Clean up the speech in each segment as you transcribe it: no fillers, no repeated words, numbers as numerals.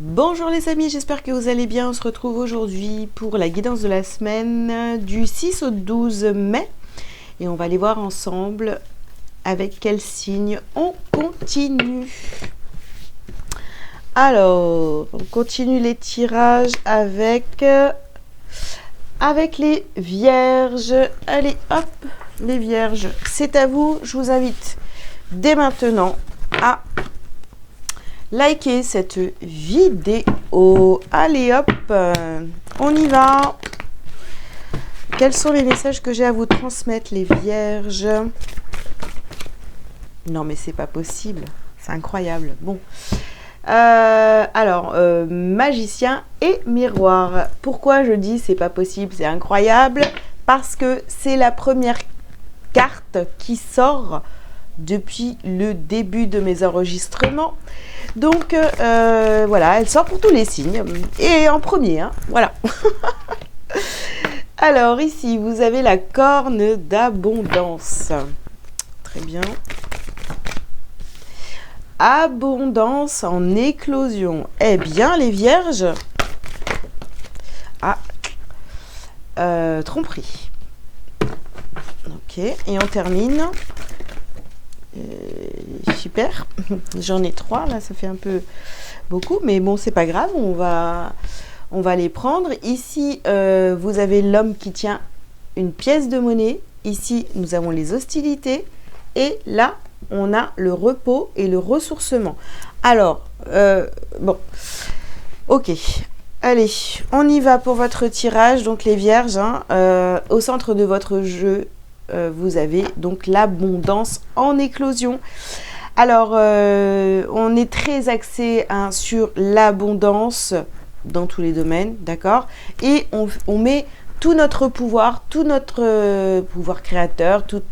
Bonjour les amis, j'espère que vous allez bien. On se retrouve aujourd'hui pour la guidance de la semaine du 6 au 12 mai. Et on va aller voir ensemble avec quel signe on continue. Alors, on continue les tirages avec les vierges. Allez, hop, les vierges, c'est à vous. Je vous invite dès maintenant à liker cette vidéo. Allez hop, on y va. Quels sont les messages que j'ai à vous transmettre, les vierges? Non mais c'est pas possible, c'est incroyable. Bon, alors, magicien et miroir. Pourquoi je dis c'est pas possible, c'est incroyable? Parce que c'est la première carte qui sort depuis le début de mes enregistrements. Donc voilà, elle sort pour tous les signes et en premier, hein, voilà. Alors ici, vous avez la corne d'abondance. Très bien. Abondance en éclosion. Eh bien, les vierges. Ah, tromperie. Ok, et on termine. Super, j'en ai 3 là, ça fait un peu beaucoup, mais bon, c'est pas grave, on va les prendre. Ici, vous avez l'homme qui tient une pièce de monnaie. Ici, nous avons les hostilités. Et là, on a le repos et le ressourcement. Alors, bon, ok. Allez, on y va pour votre tirage. Donc, les vierges, hein, au centre de votre jeu, vous avez donc l'abondance en éclosion. Alors, on est très axé hein, sur l'abondance dans tous les domaines, d'accord? Et on met tout notre pouvoir créateur, toute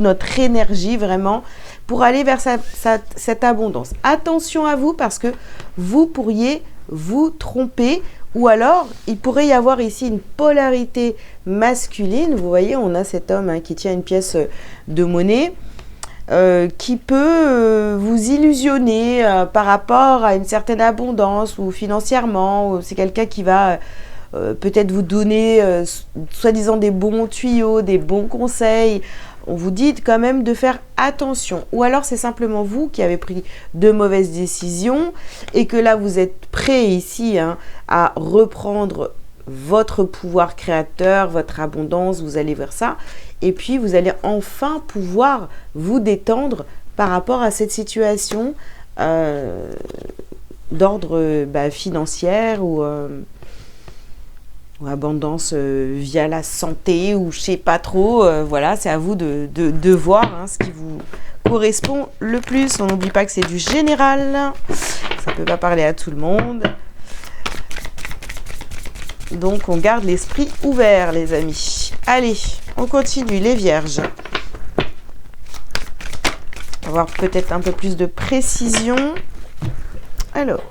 notre énergie vraiment pour aller vers cette abondance. Attention à vous parce que vous pourriez vous tromper. Ou alors, il pourrait y avoir ici une polarité masculine. Vous voyez, on a cet homme hein, qui tient une pièce de monnaie qui peut vous illusionner par rapport à une certaine abondance ou financièrement. C'est quelqu'un qui va peut-être vous donner soi-disant des bons tuyaux, des bons conseils. On vous dit quand même de faire attention. Ou alors c'est simplement vous qui avez pris de mauvaises décisions et que là vous êtes prêt ici hein, à reprendre votre pouvoir créateur, votre abondance, vous allez vers ça. Et puis vous allez enfin pouvoir vous détendre par rapport à cette situation d'ordre financière ou abondance via la santé ou je sais pas trop, voilà, c'est à vous de voir hein, ce qui vous correspond le plus. On n'oublie pas que c'est du général, ça peut pas parler à tout le monde. Donc on garde l'esprit ouvert les amis. Allez, on continue les vierges. On va voir peut-être un peu plus de précision. Alors,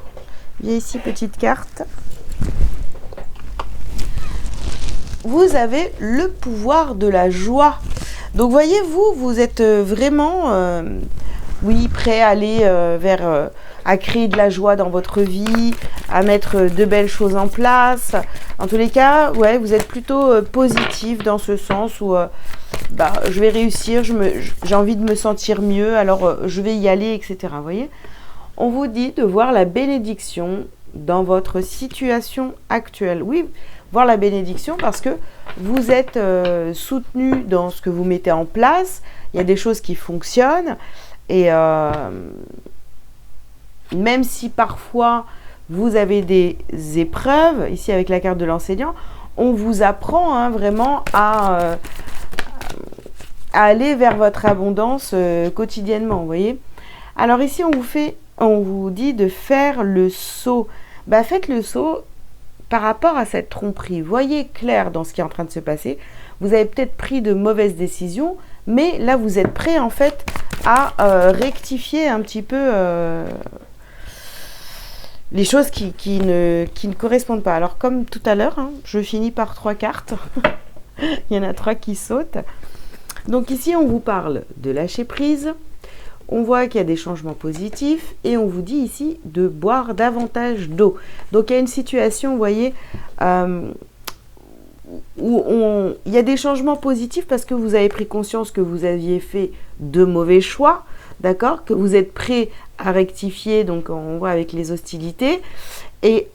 il y a ici petite carte. Vous avez le pouvoir de la joie. Donc, voyez-vous, vous êtes vraiment, oui, prêt à aller à créer de la joie dans votre vie, à mettre de belles choses en place. En tous les cas, ouais, vous êtes plutôt positif dans ce sens où je vais réussir, j'ai envie de me sentir mieux, alors je vais y aller, etc. Vous voyez, on vous dit de voir la bénédiction dans votre situation actuelle. Oui, voir la bénédiction parce que vous êtes soutenu dans ce que vous mettez en place. Il y a des choses qui fonctionnent et même si parfois vous avez des épreuves, ici avec la carte de l'enseignant, on vous apprend hein, vraiment à aller vers votre abondance quotidiennement, vous voyez. Alors ici, on vous dit de faire le saut. Faites le saut par rapport à cette tromperie. Voyez clair dans ce qui est en train de se passer. Vous avez peut-être pris de mauvaises décisions, mais là, vous êtes prêt en fait à rectifier un petit peu les choses qui ne correspondent pas. Alors, comme tout à l'heure, hein, je finis par 3 cartes. Il y en a 3 qui sautent. Donc ici, on vous parle de lâcher prise. On voit qu'il y a des changements positifs et on vous dit ici de boire davantage d'eau. Donc il y a une situation, vous voyez, où il y a des changements positifs parce que vous avez pris conscience que vous aviez fait de mauvais choix, d'accord, que vous êtes prêt à rectifier, donc on voit avec les hostilités. Et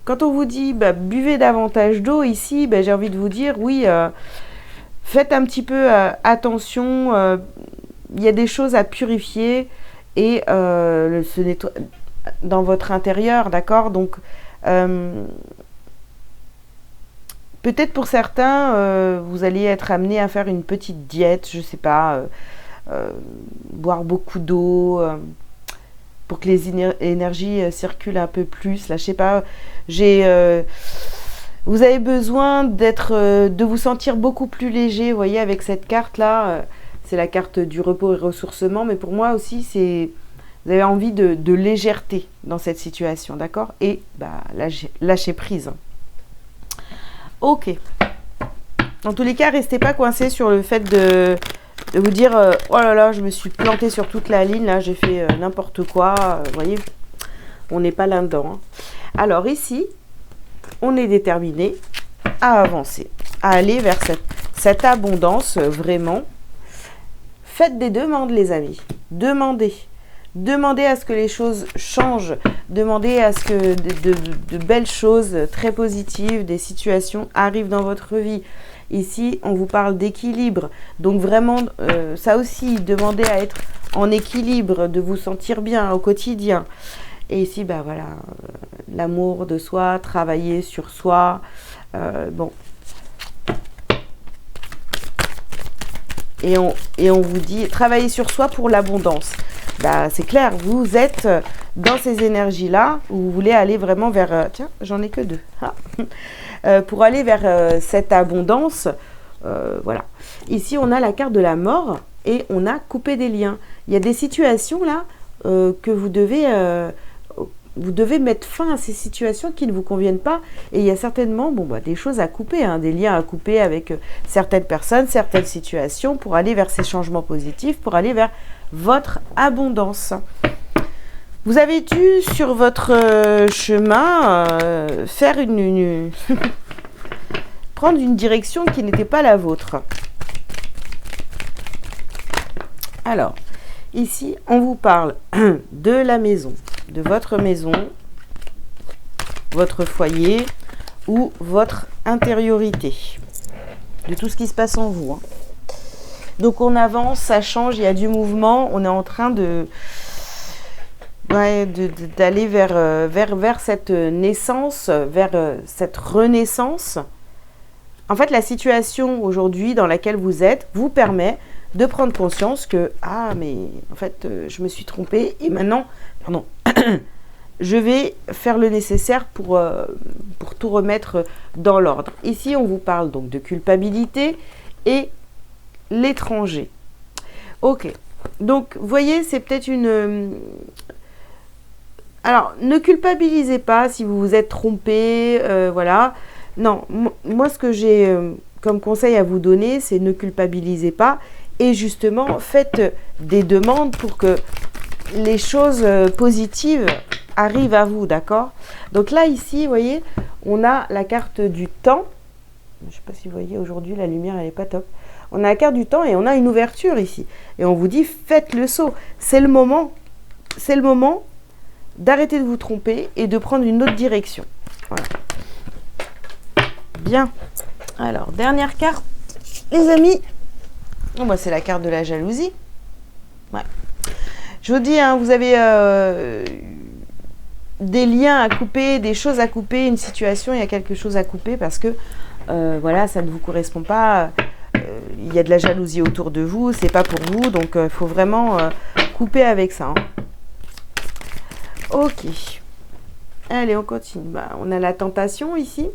quand on vous dit buvez davantage d'eau ici, j'ai envie de vous dire oui, faites un petit peu attention, il y a des choses à purifier et se nettoyer dans votre intérieur, d'accord. Donc peut-être pour certains, vous allez être amené à faire une petite diète, je sais pas, boire beaucoup d'eau pour que les énergies circulent un peu plus. Là, je sais pas, vous avez besoin de vous sentir beaucoup plus léger. Vous voyez, avec cette carte-là, c'est la carte du repos et ressourcement, mais pour moi aussi, vous avez envie de légèreté dans cette situation, d'accord. Et lâcher prise. Ok. Dans tous les cas, restez pas coincés sur le fait de vous dire oh là là, je me suis plantée sur toute la ligne, là j'ai fait n'importe quoi, vous voyez, on n'est pas là-dedans. Hein. Alors ici, on est déterminé à avancer, à aller vers cette abondance, vraiment. Faites des demandes, les amis. Demandez à ce que les choses changent, demandez à ce que de belles choses très positives, des situations arrivent dans votre vie. Ici, on vous parle d'équilibre. Donc vraiment, ça aussi, demandez à être en équilibre, de vous sentir bien au quotidien. Et ici, voilà, l'amour de soi, travailler sur soi. Bon. Et on vous dit, travailler sur soi pour l'abondance. C'est clair, vous êtes dans ces énergies-là, où vous voulez aller vraiment vers... tiens, j'en ai que 2. Pour aller vers cette abondance, voilà. Ici, on a la carte de la mort et on a coupé des liens. Il y a des situations là que vous devez mettre fin à ces situations qui ne vous conviennent pas. Et il y a certainement des choses à couper, hein, des liens à couper avec certaines personnes, certaines situations pour aller vers ces changements positifs, pour aller vers votre abondance. Vous avez dû, sur votre chemin, faire prendre une direction qui n'était pas la vôtre. Alors, ici, on vous parle de la maison, de votre maison, votre foyer ou votre intériorité, de tout ce qui se passe en vous. Hein. Donc, on avance, ça change, il y a du mouvement, on est en train d'aller vers cette naissance, vers cette renaissance. En fait, la situation aujourd'hui dans laquelle vous êtes vous permet de prendre conscience que mais en fait, je me suis trompée et maintenant, je vais faire le nécessaire pour tout remettre dans l'ordre. Ici, on vous parle donc de culpabilité et l'étranger. Ok. Donc, vous voyez, c'est peut-être une... Alors, ne culpabilisez pas si vous vous êtes trompé, voilà. Non, moi, ce que j'ai comme conseil à vous donner, c'est ne culpabilisez pas. Et justement, faites des demandes pour que les choses positives arrivent à vous, d'accord? Donc là, ici, vous voyez, on a la carte du temps. Je ne sais pas si vous voyez, aujourd'hui, la lumière, elle n'est pas top. On a la carte du temps et on a une ouverture ici. Et on vous dit, faites le saut. C'est le moment d'arrêter de vous tromper et de prendre une autre direction. Voilà. Bien. Alors, dernière carte, les amis. Moi, c'est la carte de la jalousie. Ouais. Je vous dis, hein, vous avez des liens à couper, des choses à couper, une situation, il y a quelque chose à couper parce que, voilà, ça ne vous correspond pas. Il y a de la jalousie autour de vous, c'est pas pour vous, donc il faut vraiment couper avec ça. Hein. Ok. Allez, on continue. On a la tentation ici.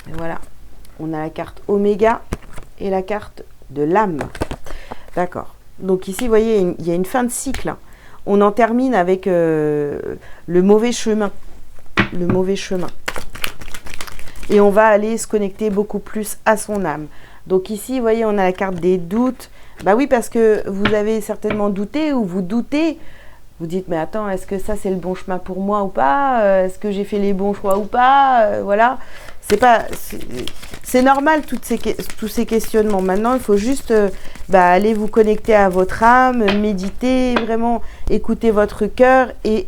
Et voilà. On a la carte Oméga et la carte de l'âme. D'accord. Donc ici, vous voyez, il y a une fin de cycle. on en termine avec le mauvais chemin. Le mauvais chemin. Et on va aller se connecter beaucoup plus à son âme. Donc ici, vous voyez, on a la carte des doutes. Bah oui, parce que vous avez certainement douté ou vous doutez. Vous dites, mais attends, est-ce que ça, c'est le bon chemin pour moi ou pas? Est-ce que j'ai fait les bons choix ou pas? Voilà. C'est normal, tous ces questionnements. Maintenant, il faut juste aller vous connecter à votre âme, méditer, vraiment écouter votre cœur et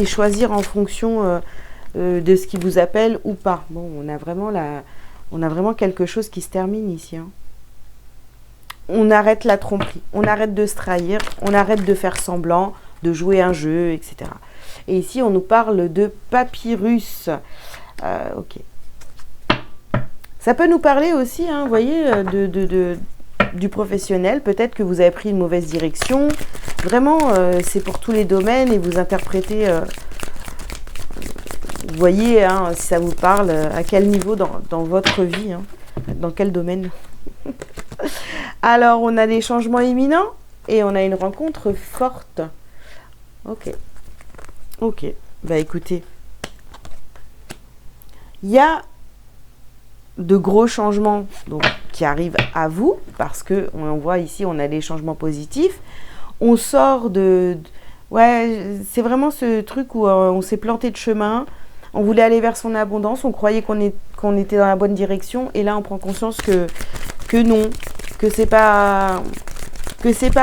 choisir en fonction de ce qui vous appelle ou pas. Bon, on a vraiment quelque chose qui se termine ici. Hein. On arrête la tromperie, on arrête de se trahir, on arrête de faire semblant, de jouer un jeu, etc. Et ici, on nous parle de papyrus. Ok. Ça peut nous parler aussi, hein, vous voyez, du professionnel. Peut-être que vous avez pris une mauvaise direction. Vraiment, c'est pour tous les domaines et vous interprétez... vous voyez, hein, si ça vous parle, à quel niveau dans votre vie, hein, dans quel domaine. Alors, on a des changements imminents et on a une rencontre forte. Ok. Ok. Bah écoutez, il y a de gros changements donc, qui arrivent à vous parce que on voit ici, on a des changements positifs. On sort ouais, c'est vraiment ce truc où on s'est planté de chemin. On voulait aller vers son abondance, on croyait qu'on était dans la bonne direction et là on prend conscience que non, que c'est pas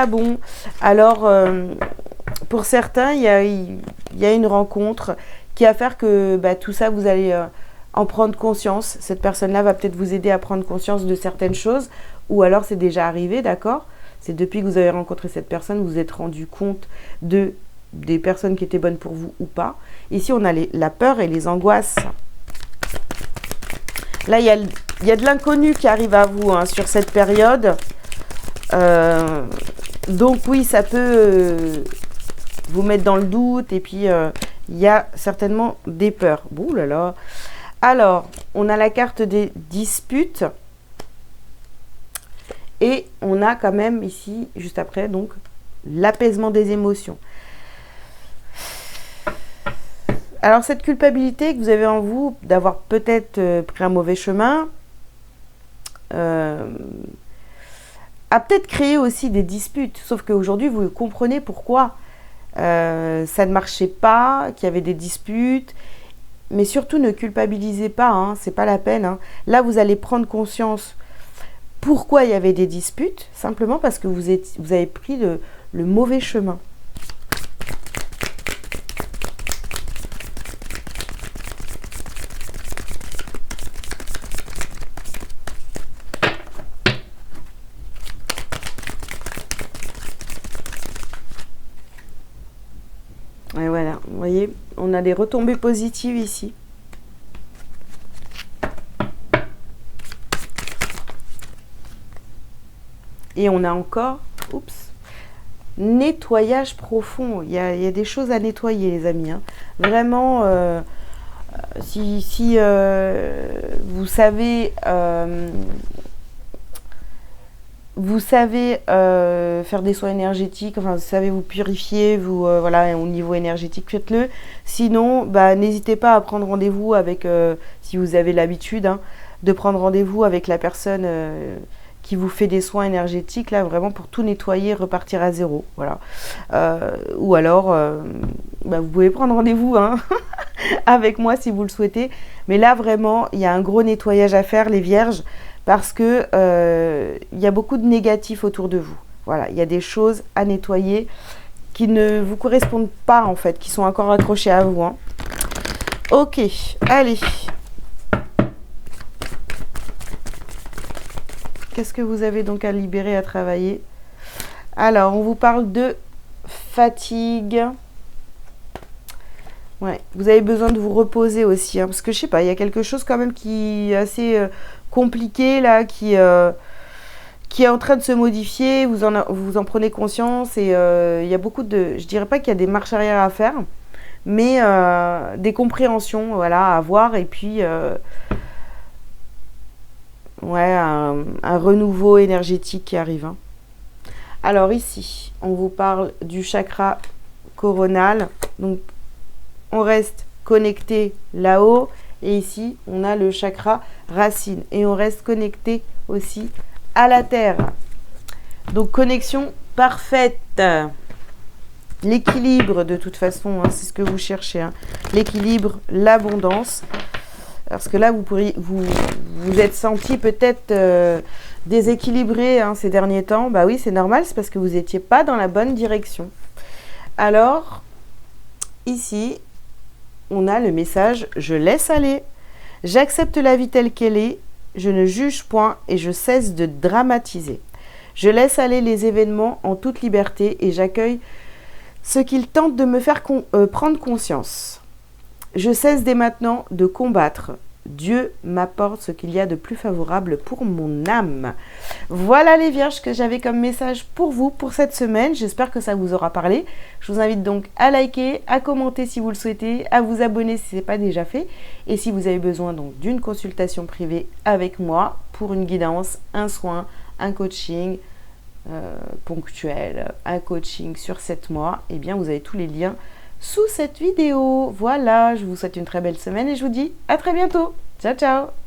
bon. Alors pour certains, il y a une rencontre qui va faire que tout ça vous allez en prendre conscience. Cette personne-là va peut-être vous aider à prendre conscience de certaines choses ou alors c'est déjà arrivé, d'accord? C'est depuis que vous avez rencontré cette personne, vous vous êtes rendu compte des personnes qui étaient bonnes pour vous ou pas. Ici, on a la peur et les angoisses. Là, il y a de l'inconnu qui arrive à vous hein, sur cette période. Donc oui, ça peut vous mettre dans le doute. Et puis, il y a certainement des peurs. Ouh là là. Alors, on a la carte des disputes. Et on a quand même ici, juste après, donc, l'apaisement des émotions. Alors, cette culpabilité que vous avez en vous d'avoir peut-être pris un mauvais chemin a peut-être créé aussi des disputes. Sauf qu'aujourd'hui, vous comprenez pourquoi ça ne marchait pas, qu'il y avait des disputes. Mais surtout, ne culpabilisez pas, hein, c'est pas la peine. Hein. Là, vous allez prendre conscience pourquoi il y avait des disputes, simplement parce que vous avez pris le mauvais chemin. Et voilà, vous voyez, on a des retombées positives ici. Et on a encore, nettoyage profond. Il y a des choses à nettoyer, les amis. Hein. Vraiment, si vous savez... vous savez faire des soins énergétiques, enfin vous savez vous purifier, voilà, au niveau énergétique, faites-le. Sinon, n'hésitez pas à prendre rendez-vous avec, si vous avez l'habitude, hein, de prendre rendez-vous avec la personne qui vous fait des soins énergétiques, là, vraiment pour tout nettoyer, repartir à zéro, voilà. Ou alors, vous pouvez prendre rendez-vous hein, avec moi si vous le souhaitez. Mais là, vraiment, il y a un gros nettoyage à faire, les vierges, parce que il y a beaucoup de négatifs autour de vous. Voilà, il y a des choses à nettoyer qui ne vous correspondent pas, en fait, qui sont encore accrochées à vous. Hein. Ok, allez. Qu'est-ce que vous avez donc à libérer, à travailler? Alors, on vous parle de fatigue. Ouais, vous avez besoin de vous reposer aussi. Hein, parce que, je sais pas, il y a quelque chose quand même qui est assez compliqué, là, qui est en train de se modifier. Vous en prenez conscience. Et il y a beaucoup de... Je dirais pas qu'il y a des marches arrière à faire. Mais des compréhensions, voilà, à avoir. Et puis... ouais, un renouveau énergétique qui arrive. Hein. Alors ici, on vous parle du chakra coronal. Donc, on reste connecté là-haut. Et ici, on a le chakra racine. Et on reste connecté aussi à la terre. Donc, connexion parfaite. L'équilibre, de toute façon, hein, c'est ce que vous cherchez. Hein. L'équilibre, l'abondance. Parce que là, vous êtes senti peut-être déséquilibré hein, ces derniers temps. Bah oui, c'est normal, c'est parce que vous n'étiez pas dans la bonne direction. Alors, ici, on a le message « Je laisse aller, j'accepte la vie telle qu'elle est, je ne juge point et je cesse de dramatiser. Je laisse aller les événements en toute liberté et j'accueille ce qu'ils tentent de me faire prendre conscience. Je cesse dès maintenant de combattre. Dieu m'apporte ce qu'il y a de plus favorable pour mon âme. » Voilà les vierges que j'avais comme message pour vous pour cette semaine. J'espère que ça vous aura parlé. Je vous invite donc à liker, à commenter si vous le souhaitez, à vous abonner si ce n'est pas déjà fait. Et si vous avez besoin donc d'une consultation privée avec moi pour une guidance, un soin, un coaching ponctuel, un coaching sur 7 mois, eh bien vous avez tous les liens sous cette vidéo. Voilà, je vous souhaite une très belle semaine et je vous dis à très bientôt. Ciao, ciao!